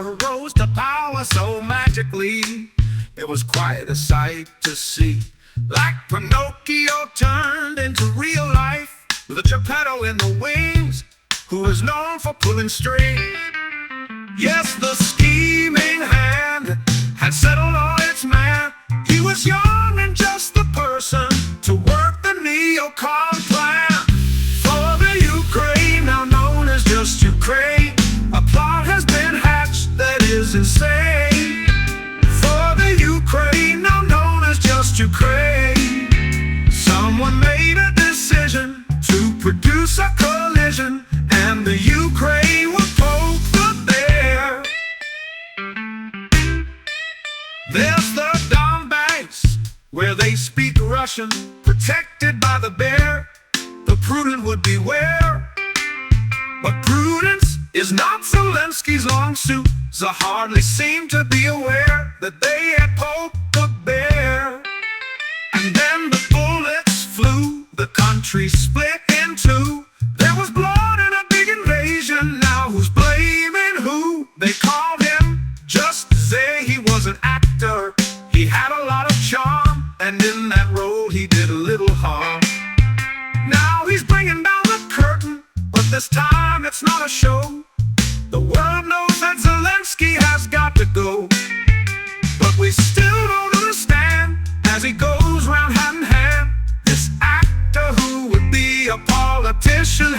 Tsar rose to power so magically. It was quite a sight to see, like Pinocchio turned into real life, with a Geppetto in the wings, who is known for pulling strings. Yes, the scheming hand had settled on its man. He was young and just the person to work the neocon plan. For the Ukraine, now known as just Ukraine, a plot has been hatched that is insane. For the Ukraine, now known as just Ukraine, someone made a decision to produce a collision, and the Ukraine will poke the bear. There's the Donbass, where they speak Russian, protected by the bear. The prudent would beware. But prudence is not Zelensky's long suit. They hardly seem to be aware that they had poked the bear. And then the bullets flew, the country split in two. There was blood and a big invasion. Now who's blaming who? They called him just to say he was an actor. He had a lot of charm, and in that role he did a little harm. Now he's bringing down the curtain, but this time it's not a show. The world knows that Zelensky has got to go, but we still don't understand as he goes round hand in hand. This actor who would be a politician